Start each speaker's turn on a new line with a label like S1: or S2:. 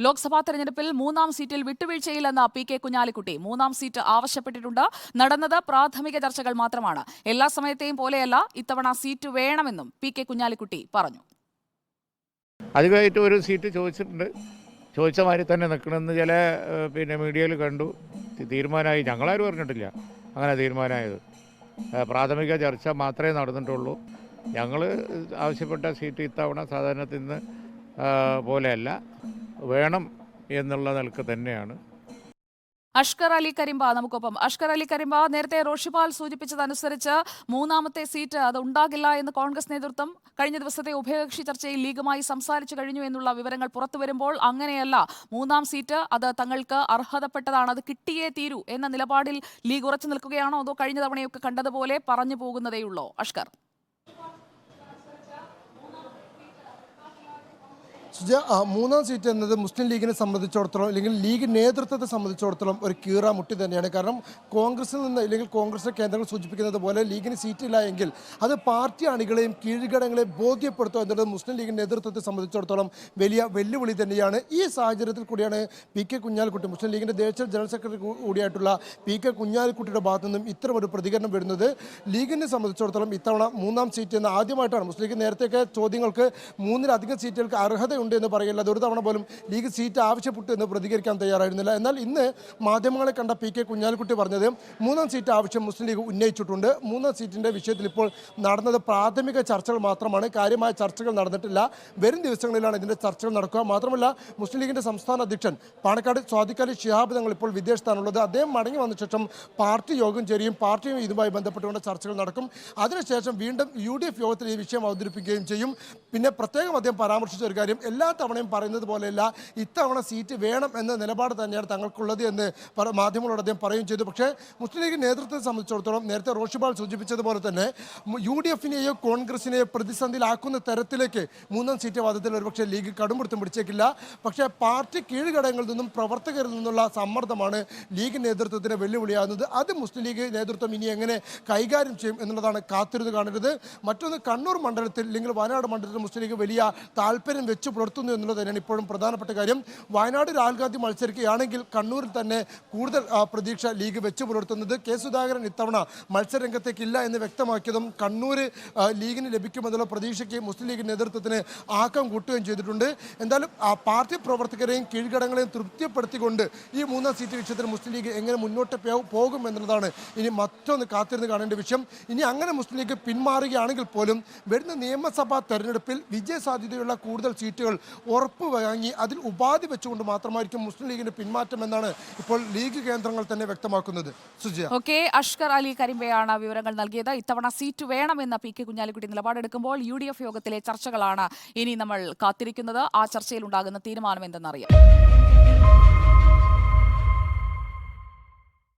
S1: ലോക്സഭാ തെരഞ്ഞെടുപ്പിൽ 3-ാം സീറ്റിൽ വിട്ടുവീഴ്ചയില്ലെന്ന് P K. Kunhalikutty 3-ാം seat ആവശ്യപ്പെട്ടിട്ടുണ്ട്. നടന്നത് പ്രാഥമിക ചർച്ചകൾ മാത്രമാണ്. എല്ലാ സമയത്തെയും പോലെയല്ല, ഇത്തവണ സീറ്റ് വേണമെന്നും പി.കെ. കുഞ്ഞാലിക്കുട്ടി പറഞ്ഞു.
S2: അധികമായിട്ട് ഒരു സീറ്റ് ചോദിച്ചിട്ടുണ്ട്. ചോദിച്ച മാതിരി തന്നെ നിൽക്കണമെന്ന് ചില മീഡിയയിൽ കണ്ടു. തീരുമാനമായി. ഞങ്ങളാരും പറഞ്ഞിട്ടില്ല അങ്ങനെ തീരുമാനമായത്. പ്രാഥമിക ചർച്ച മാത്രമേ നടന്നിട്ടുള്ളൂ. ഞങ്ങൾ ആവശ്യപ്പെട്ട സീറ്റ് ഇത്തവണ സാധാരണത്തിൽ നിന്ന് പോലെയല്ല, വേണം എന്നുള്ള നിലക്ക് തന്നെയാണ്.
S1: അഷ്കർ അലി കരിമ്പ നമുക്കൊപ്പം. അഷ്കർ അലി കരിമ്പ, നേരത്തെ റോഷിപാൽ സൂചിപ്പിച്ചതനുസരിച്ച് 3-ാമത്തെ സീറ്റ് അത് ഉണ്ടാകില്ല എന്ന് കോൺഗ്രസ് നേതൃത്വം കഴിഞ്ഞ ദിവസത്തെ ഉഭയകക്ഷി ചർച്ചയിൽ ലീഗുമായി സംസാരിച്ചു കഴിഞ്ഞു എന്നുള്ള വിവരങ്ങൾ പുറത്തുവരുമ്പോൾ അങ്ങനെയല്ല, 3-ാം സീറ്റ് അത് തങ്ങൾക്ക് അർഹതപ്പെട്ടതാണ്, അത് കിട്ടിയേ തീരൂ എന്ന നിലപാടിൽ ലീഗ് ഉറച്ചു നിൽക്കുകയാണോ, അതോ കഴിഞ്ഞ തവണയൊക്കെ കണ്ടതുപോലെ പറഞ്ഞു പോകുന്നതേയുള്ളോ? അഷ്കർ.
S3: 3-ാം സീറ്റ് എന്നത് മുസ്ലിം ലീഗിനെ സംബന്ധിച്ചിടത്തോളം അല്ലെങ്കിൽ ലീഗ് നേതൃത്വത്തെ സംബന്ധിച്ചിടത്തോളം ഒരു കീറാമുട്ടി തന്നെയാണ്. കാരണം കോൺഗ്രസിൽ നിന്ന് അല്ലെങ്കിൽ കോൺഗ്രസ് കേന്ദ്രങ്ങൾ സൂചിപ്പിക്കുന്നത് പോലെ ലീഗിന് സീറ്റില്ല എങ്കിൽ അത് പാർട്ടി അണികളെയും കീഴ്ഘടകങ്ങളെയും ബോധ്യപ്പെടുത്തുക എന്നുള്ളത് മുസ്ലിം ലീഗ് നേതൃത്വത്തെ സംബന്ധിച്ചിടത്തോളം വലിയ വെല്ലുവിളി തന്നെയാണ്. ഈ സാഹചര്യത്തിൽ കൂടിയാണ് പി.കെ. കുഞ്ഞാലിക്കുട്ടി, മുസ്ലിം ലീഗിൻ്റെ ദേശീയ ജനറൽ സെക്രട്ടറി കൂടിയായിട്ടുള്ള പി.കെ. കുഞ്ഞാലിക്കുട്ടിയുടെ ഭാഗത്തു നിന്നും ഇത്തരം ഒരു പ്രതികരണം വരുന്നത്. ലീഗിനെ സംബന്ധിച്ചിടത്തോളം ഇത്തവണ 3-ാം സീറ്റ് എന്ന് ആദ്യമായിട്ടാണ്. മുസ്ലിം ലീഗ് നേരത്തെയൊക്കെ ചോദ്യങ്ങൾക്ക് 3-ലധികം സീറ്റുകൾക്ക് അർഹതയുണ്ട് എന്ന് പറയില്ല, ഒരു തവണ പോലും ലീഗ് സീറ്റ് ആവശ്യപ്പെട്ടു എന്ന് പ്രതികരിക്കാൻ തയ്യാറായിരുന്നില്ല. എന്നാൽ ഇന്ന് മാധ്യമങ്ങളെ കണ്ട പി.കെ. കുഞ്ഞാലിക്കുട്ടി പറഞ്ഞത് 3-ാം സീറ്റ് ആവശ്യം മുസ്ലിം ലീഗ് ഉന്നയിച്ചിട്ടുണ്ട്. 3-ാം സീറ്റിൻ്റെ വിഷയത്തിൽ ഇപ്പോൾ നടന്നത് പ്രാഥമിക ചർച്ചകൾ മാത്രമാണ്, കാര്യമായ ചർച്ചകൾ നടന്നിട്ടില്ല. വരും ദിവസങ്ങളിലാണ് ഇതിൻ്റെ ചർച്ചകൾ നടക്കുക. മാത്രമല്ല, മുസ്ലിം ലീഗിൻ്റെ സംസ്ഥാന അധ്യക്ഷൻ പാണക്കാട് സ്വാദിഖ് അലി ശിഹാബ് തങ്ങൾ ഇപ്പോൾ വിദേശത്താണുള്ളത്. അദ്ദേഹം മടങ്ങി വന്ന ശേഷം പാർട്ടി യോഗം ചേരുകയും പാർട്ടിയും ഇതുമായി ബന്ധപ്പെട്ടുകൊണ്ട് ചർച്ചകൾ നടക്കും. അതിനുശേഷം വീണ്ടും UDF യോഗത്തിൽ ഈ വിഷയം അവതരിപ്പിക്കുകയും ചെയ്യും. പിന്നെ പ്രത്യേകം അദ്ദേഹം പരാമർശിച്ച ഒരു കാര്യം, എല്ലാ തവണയും പറയുന്നത് പോലെയല്ല, ഇത്തവണ സീറ്റ് വേണം എന്ന നിലപാട് തന്നെയാണ് തങ്ങൾക്കുള്ളത് എന്ന് മാധ്യമങ്ങളോട് അദ്ദേഹം പറയുകയും ചെയ്തു. പക്ഷേ മുസ്ലിം ലീഗ് നേതൃത്വത്തെ സംബന്ധിച്ചിടത്തോളം നേരത്തെ റോഷിപാൽ സൂചിപ്പിച്ചതുപോലെ തന്നെ UDFനെയോ കോൺഗ്രസിനെയോ പ്രതിസന്ധിയിലാക്കുന്ന തരത്തിലേക്ക് 3-ാം സീറ്റ് വാദത്തിൽ ഒരുപക്ഷെ ലീഗ് കടുംപിടുത്തം പിടിച്ചേക്കില്ല. പക്ഷേ പാർട്ടി കീഴ്ഘടകങ്ങളിൽ നിന്നും പ്രവർത്തകരിൽ നിന്നുള്ള സമ്മർദ്ദമാണ് ലീഗ് നേതൃത്വത്തിന് വെല്ലുവിളിയാകുന്നത്. അത് മുസ്ലിം ലീഗ് നേതൃത്വം ഇനി എങ്ങനെ കൈകാര്യം ചെയ്യും എന്നുള്ളതാണ് കാത്തിരുന്ന് കാണരുത്. മറ്റൊന്ന്, കണ്ണൂർ മണ്ഡലത്തിൽ അല്ലെങ്കിൽ വയനാട് മണ്ഡലത്തിൽ മുസ്ലിം ലീഗ് വലിയ താല്പര്യം വെച്ച് പുലർത്തുന്നു എന്നുള്ളത് തന്നെയാണ് ഇപ്പോഴും പ്രധാനപ്പെട്ട കാര്യം. വയനാട് രാഹുൽ ഗാന്ധി മത്സരിക്കുകയാണെങ്കിൽ കണ്ണൂരിൽ തന്നെ കൂടുതൽ പ്രതീക്ഷ ലീഗ് വെച്ച് പുലർത്തുന്നത്. കെ സുധാകരൻ ഇത്തവണ മത്സരരംഗത്തേക്കില്ല എന്ന് വ്യക്തമാക്കിയതും കണ്ണൂർ ലീഗിന് ലഭിക്കുമെന്നുള്ള പ്രതീക്ഷയ്ക്ക് മുസ്ലിം ലീഗ് നേതൃത്വത്തിന് ആക്കം കൂട്ടുകയും ചെയ്തിട്ടുണ്ട്. എന്തായാലും പാർട്ടി പ്രവർത്തകരെയും കീഴ്ഘടകങ്ങളെയും തൃപ്തിപ്പെടുത്തിക്കൊണ്ട് ഈ 3-ാം സീറ്റ് വിഷയത്തിൽ മുസ്ലിം ലീഗ് എങ്ങനെ മുന്നോട്ട് പോകും എന്നുള്ളതാണ് ഇനി മറ്റൊന്ന് കാത്തിരുന്ന് കാണേണ്ട വിഷയം. ഇനി അങ്ങനെ മുസ്ലിം ലീഗ് പിന്മാറുകയാണെങ്കിൽ പോലും വരുന്ന നിയമസഭാ തെരഞ്ഞെടുപ്പിൽ വിജയസാധ്യതയുള്ള കൂടുതൽ സീറ്റുകൾ ഉറപ്പ് വാങ്ങി അതിൽ ഉപാധി വെച്ചുകൊണ്ട് മാത്രമായിരിക്കും മുസ്ലിം ലീഗിന്റെ പിന്മാറ്റം എന്നാണ് ഇപ്പോൾ ലീഗ് കേന്ദ്രങ്ങൾ തന്നെ വ്യക്തമാക്കുന്നത്.
S1: ഓക്കെ, അഷ്കർ അലി കരിമ്പയാണ് വിവരങ്ങൾ നൽകിയത്. ഇത്തവണ സീറ്റ് വേണമെന്ന പി.കെ. കുഞ്ഞാലിക്കുട്ടി നിലപാടെടുക്കുമ്പോൾ UDF യോഗത്തിലെ ചർച്ചകളാണ് ഇനി നമ്മൾ കാത്തിരിക്കുന്നത്. ആ ചർച്ചയിൽ ഉണ്ടാകുന്ന തീരുമാനം എന്തെന്നറിയാം.